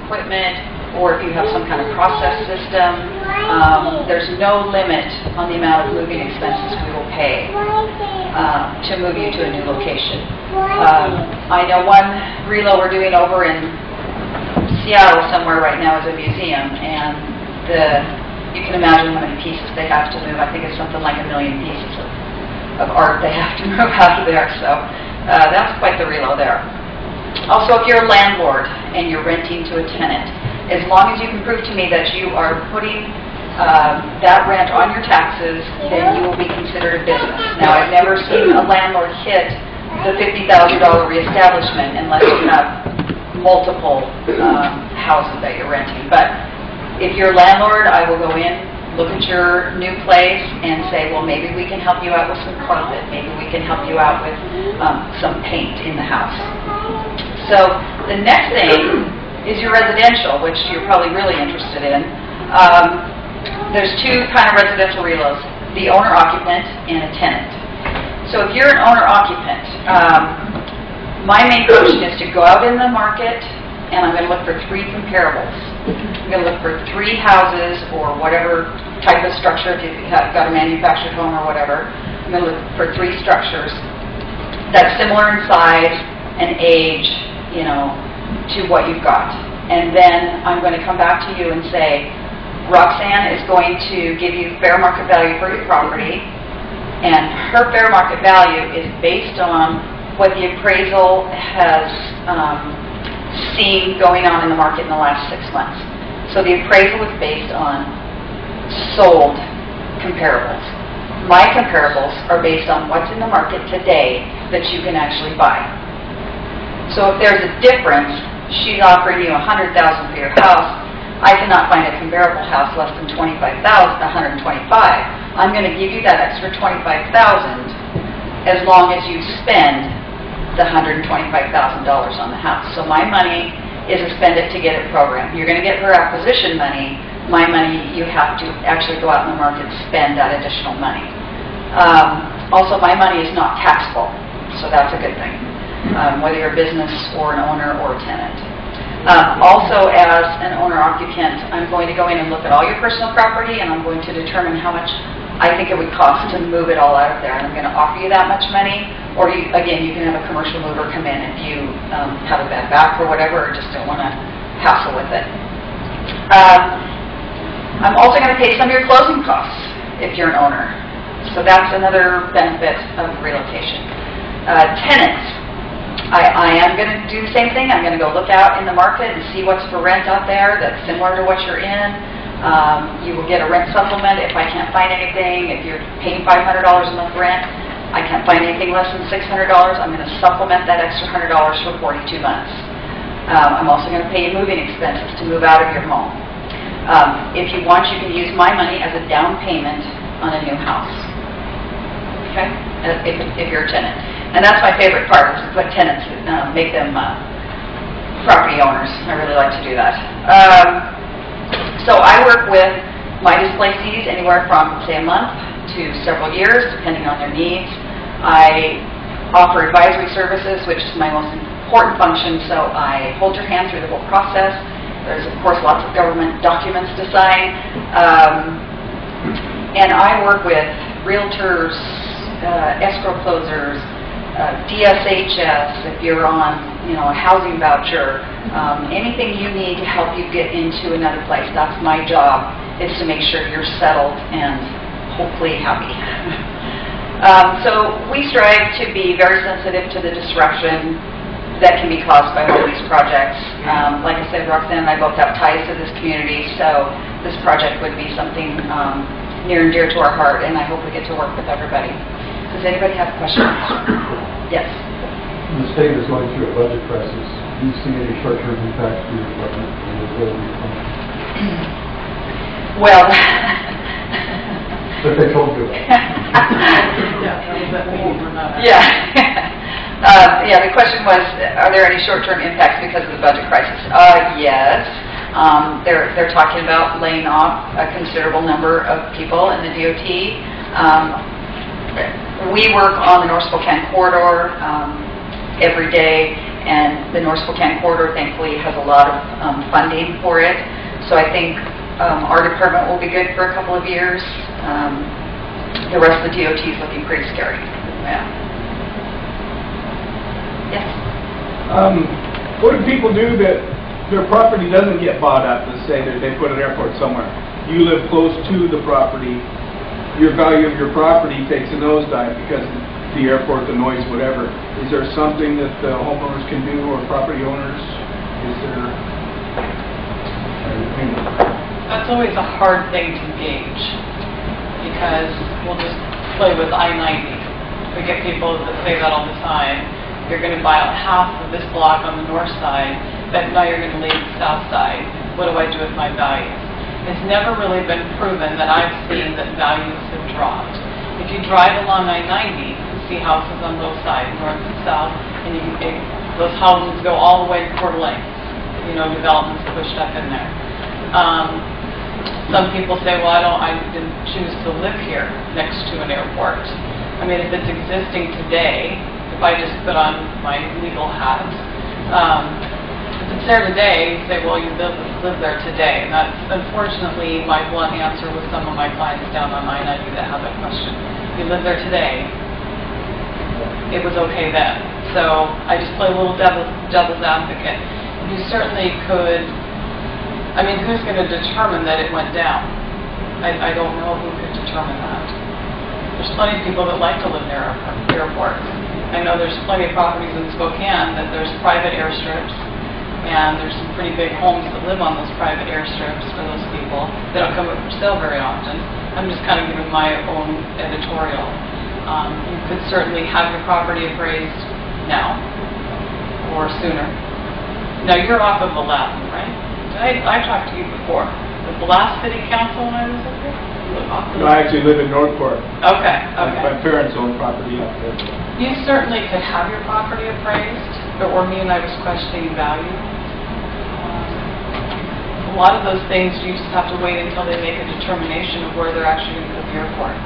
equipment, or if you have some kind of process system. There's no limit on the amount of moving expenses we will pay to move you to a new location. I know one relo we're doing over in Seattle somewhere right now is a museum, and you can imagine how many pieces they have to move. I think it's something like 1 million pieces of art they have to move out of there, so that's quite the relo there. Also, if you're a landlord and you're renting to a tenant, as long as you can prove to me that you are putting that rent on your taxes, then you will be considered a business. Now, I've never seen a landlord hit the $50,000 reestablishment unless you have multiple houses that you're renting. But if you're a landlord, I will go in, look at your new place, and say, well, maybe we can help you out with some carpet. Maybe we can help you out with some paint in the house. So the next thing is your residential, which you're probably really interested in. There's two kind of residential relos, the owner-occupant and a tenant. So if you're an owner-occupant, my main function is to go out in the market, and I'm going to look for 3 comparables. I'm going to look for 3 houses or whatever type of structure, if you've got a manufactured home or whatever. I'm going to look for 3 structures that's similar in size and age, to what you've got. And then I'm going to come back to you and say, Roxanne is going to give you fair market value for your property, and her fair market value is based on what the appraisal has seen going on in the market in the last 6 months. So the appraisal is based on sold comparables. My comparables are based on what's in the market today that you can actually buy. So if there's a difference, she's offering you $100,000 for your house. I cannot find a comparable house less than $125,000. I'm going to give you that extra $25,000 as long as you spend the $125,000 on the house. So my money is a spend it to get it program. You're going to get her acquisition money. My money, you have to actually go out in the market and spend that additional money. Also, my money is not taxable, so that's a good thing, whether you're a business or an owner or a tenant. Also, as an owner-occupant, I'm going to go in and look at all your personal property, and I'm going to determine how much I think it would cost to move it all out of there. And I'm going to offer you that much money, or again, you can have a commercial mover come in if you have a bad back or whatever, or just don't want to hassle with it. I'm also going to pay some of your closing costs if you're an owner. So that's another benefit of relocation. Tenants. I am going to do the same thing. I'm going to go look out in the market and see what's for rent out there that's similar to what you're in. You will get a rent supplement if I can't find anything. If you're paying $500 a month rent, I can't find anything less than $600. I'm going to supplement that extra $100 for 42 months. I'm also going to pay you moving expenses to move out of your home. If you want, you can use my money as a down payment on a new house. Okay? If you're a tenant. And that's my favorite part, is to put tenants, make them property owners. I really like to do that. So I work with my displacees anywhere from, say, a month to several years, depending on their needs. I offer advisory services, which is my most important function, so I hold your hand through the whole process. There's, of course, lots of government documents to sign. And I work with realtors, escrow closers, DSHS, if you're on, a housing voucher, anything you need to help you get into another place. That's my job, is to make sure you're settled and hopefully happy. So we strive to be very sensitive to the disruption that can be caused by all these projects. Like I said, Roxanne and I both have ties to this community, so this project would be something near and dear to our heart, and I hope we get to work with everybody. Does anybody have questions? Yes. The state is going through a budget crisis. Do you see any short-term impacts to your budget and your ability to function? Well, but they told you that. Yeah, the question was, are there any short-term impacts because of the budget crisis? Yes. They're talking about laying off a considerable number of people in the DOT. We work on the North Spokane corridor every day, And the North Spokane Corridor, thankfully, has a lot of funding for it. So I think our department will be good for a couple of years. The rest of the DOT is looking pretty scary. Yeah. Yes? What do people do that their property doesn't get bought up? Let's say that they put an airport somewhere. You live close to the property. Your value of your property takes a nosedive because the airport, the noise, whatever. Is there something that the homeowners can do or property owners? Is there? That's always a hard thing to gauge because we'll just play with I-90. We get people that say that all the time. You're going to buy out half of this block on the north side, but now you're going to leave the south side. What do I do with my values? It's never really been proven that I've seen that values have dropped. If you drive along I-90, you see houses on both sides, north and south, and those houses go all the way to Coeur d'Alene. You know, developments pushed up in there. Some people say, well, I didn't choose to live here next to an airport. I mean, if it's existing today, if I just put on my legal hat, if it's there today, you say, well, you live there today. And that's, unfortunately, my blunt answer with some of my clients down on I-90 that have that question. You live there today, it was okay then. So I just play a little devil's advocate. You certainly could, I mean, who's going to determine that it went down? I don't know who could determine that. There's plenty of people that like to live near airports. I know there's plenty of properties in Spokane that there's private airstrips, and there's some pretty big homes that live on those private airstrips for those people. They don't come up for sale very often. I'm just kind of giving my own editorial. You could certainly have your property appraised now or sooner. Now you're off of Aladdin, right? I talked to you before. Was the last city council when I was up here? No, I actually live in Northport. Okay. My parents own property up there. You certainly could have your property appraised, but where me and I was questioning value. A lot of those things you just have to wait until they make a determination of where they're actually going to put the airport,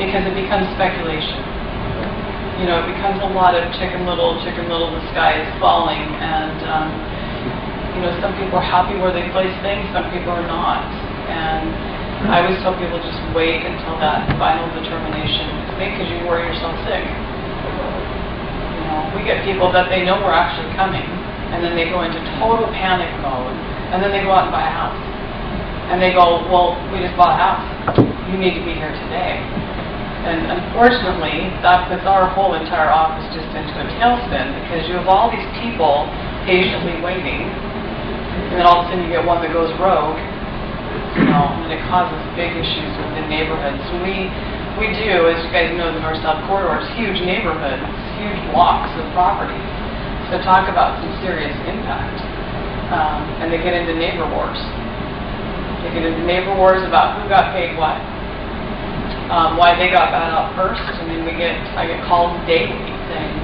because it becomes speculation. You know, it becomes a lot of chicken little, the sky is falling, and you know, some people are happy where they place things, some people are not, and I always tell people just wait until that final determination is made, because you worry yourself sick. You know, we get people that they know we're actually coming, and then they go into total panic mode, and then they go out and buy a house. And they go, well, we just bought a house. You need to be here today. And unfortunately, that puts our whole entire office just into a tailspin, because you have all these people patiently waiting, and then all of a sudden you get one that goes rogue. You know, and it causes big issues within neighborhoods. We do, as you guys know, the North-South Corridor is huge neighborhoods, huge blocks of properties. So talk about some serious impact. And they get into neighbor wars. They get into neighbor wars about who got paid what, why they got bought out first. I mean, I get calls daily saying,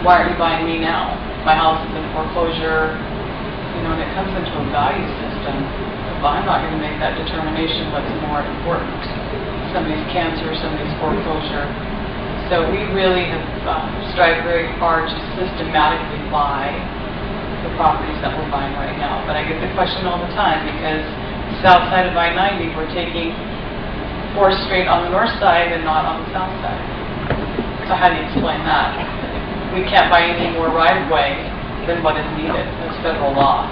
why aren't you buying me now? My house is in foreclosure. You know, and it comes into a value system. But I'm not going to make that determination what's more important. Somebody's cancer, somebody's foreclosure. So we really have strived very hard to systematically buy the properties that we're buying right now. But I get the question all the time, because south side of I-90, we're taking 4th Street on the north side and not on the south side. So how do you explain that? We can't buy any more right-of-way than what is needed. That's federal law.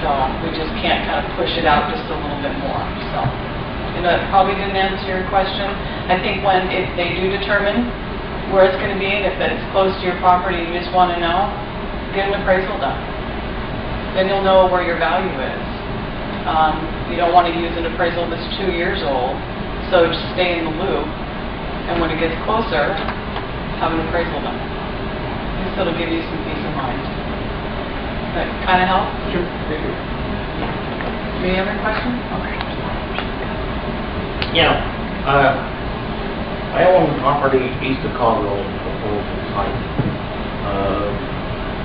So we just can't kind of push it out just a little bit more. So, you know, that probably didn't answer your question. I think if they do determine where it's going to be, and if it's close to your property, you just want to know, get an appraisal done. Then you'll know where your value is. You don't want to use an appraisal that's 2 years old, so just stay in the loop. And when it gets closer, have an appraisal done. This will give you some peace of mind. That kind of help? Sure. Thank you. Any other questions? Okay. Yeah. I own property east of Conroe, proposal site.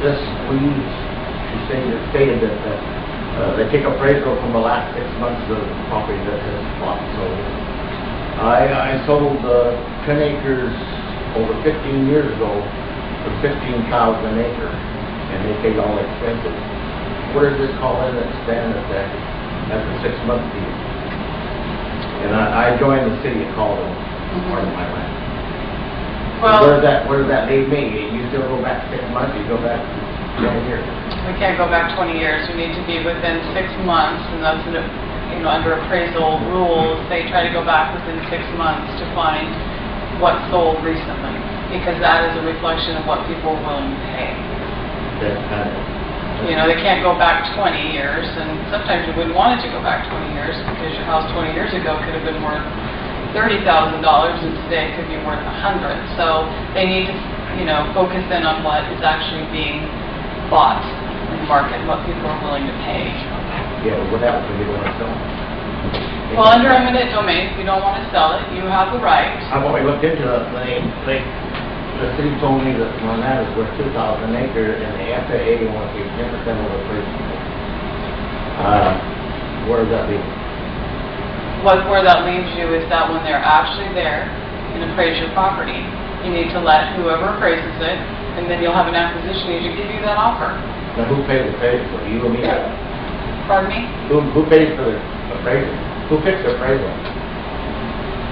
This she stated that they take appraisal from the last 6 months of property that has bought and sold. I sold 10 acres over 15 years ago for $15,000 an acre. and they paid all the expenses. Where does this call in and stand at the 6-month deal? And I joined the city of Colville, part of my land. Well, Where does that leave me? You still go back 6 months, you go back 20 years? we can't go back 20 years. We need to be within 6 months, and that's, under appraisal rules, they try to go back within 6 months to find what sold recently, because that is a reflection of what people are willing to pay. That's kind of... They can't go back 20 years, and sometimes you wouldn't want it to go back 20 years because your house 20 years ago could have been worth $30,000 and today it could be worth $100,000. So they need to, focus in on what is actually being bought in the market, what people are willing to pay. Yeah, but what happens when you don't want to sell it? Well, under eminent domain, if you don't want to sell it, you have the right. I've only looked into it, the city told me that my land is worth 2,000 an acre, and the FAA wants to take 10% of the price. Where does that leave? Where that leaves you is that when they're actually there and appraise your property, you need to let whoever appraises it, and then you'll have an acquisition agent give you that offer. Now, who pays the appraisal? You or me? Pardon me? Who pays for the appraisal? Who picks the appraisal?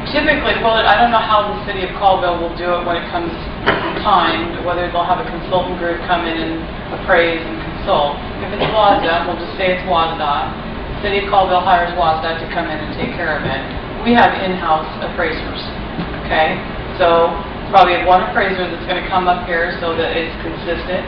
Typically, well, I don't know how the city of Colville will do it when it comes time, whether they'll have a consultant group come in and appraise and consult. If it's WASDA, we'll just say it's WASDA. City of Colville hires WASDA to come in and take care of it. We have in-house appraisers, okay? So probably have one appraiser that's going to come up here so that it's consistent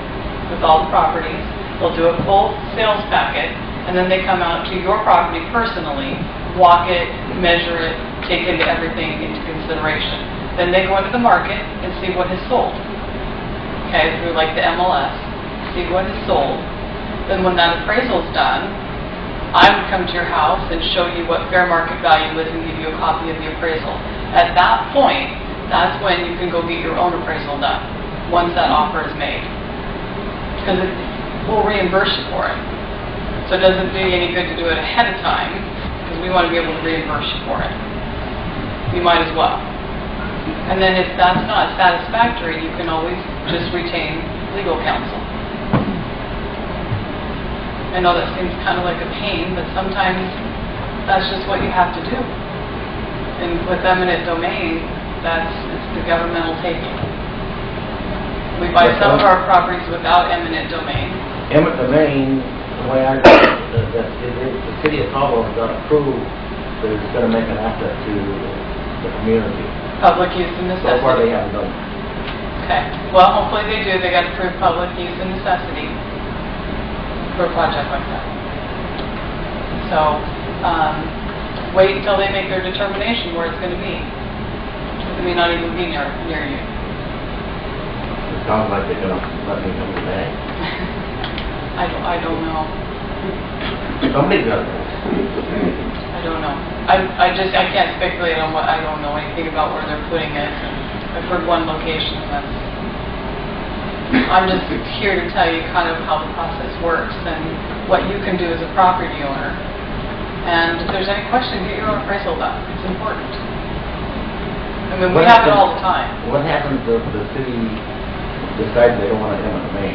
with all the properties. They'll do a full sales packet, and then they come out to your property personally, walk it, measure it, take everything into consideration. Then they go into the market and see what has sold, okay, through like the MLS, see what has sold. Then when that appraisal is done, I would come to your house and show you what fair market value is and give you a copy of the appraisal. At that point, that's when you can go get your own appraisal done, once that offer is made. Because we'll reimburse you for it. So it doesn't do you any good to do it ahead of time, because we want to be able to reimburse you for it. You might as well. And then if that's not satisfactory, you can always just retain legal counsel. I know that seems kind of like a pain, but sometimes that's just what you have to do. And with eminent domain, it's the governmental taking. We buy some of our properties without eminent domain. Eminent domain, the way I read it, the city of Colville has got approved that it's going to make an asset to the community. Public use and necessity. So far they haven't done it. Okay. Well, hopefully they do. They got to prove public use and necessity for a project like that. So, wait until they make their determination where it's going to be. It may not even be near you. It sounds like they're going to let me come to that. I don't know. Somebody's got it. I don't know. I can't speculate on what, I don't know anything about where they're putting it. I've heard one location, and I'm just here to tell you kind of how the process works and what you can do as a property owner. And if there's any question, get your own appraisal done. It's important. I mean, we have it all the time. What happens if the city decides they don't want an eminent domain?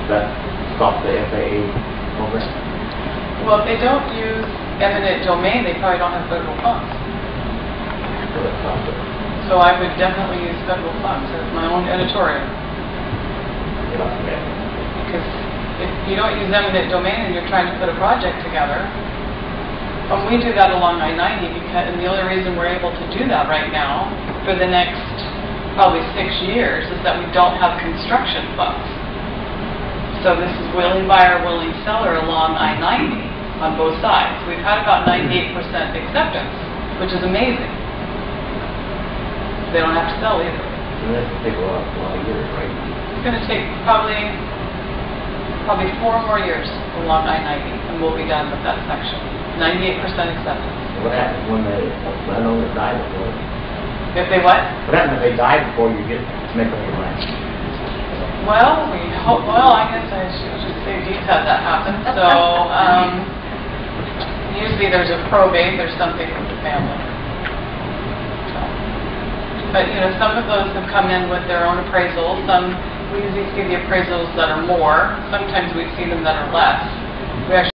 Does that stop the FAA program? Well, if they don't use eminent domain, they probably don't have federal funds. So that stops it. So I would definitely use federal funds as my own editorial. Get off the back. Because if you don't use eminent domain and you're trying to put a project together, and we do that along I-90, and the only reason we're able to do that right now for the next probably 6 years is that we don't have construction funds. So this is willing buyer, willing seller along I-90 on both sides. We've had about 98% acceptance, which is amazing. They don't have to sell either. And this will take a lot of years, right? It's going to take probably 4 more years along I-90, and we'll be done with that section. 98% acceptance. What happens when the landowners die before? If they what? What happens if they die before you get to make up your mind? Well, we hope. Well, I guess I should just say detail that happens. So usually there's a probate. There's something with the family. So, but some of those have come in with their own appraisal. Some we usually see the appraisals that are more. Sometimes we see them that are less. We actually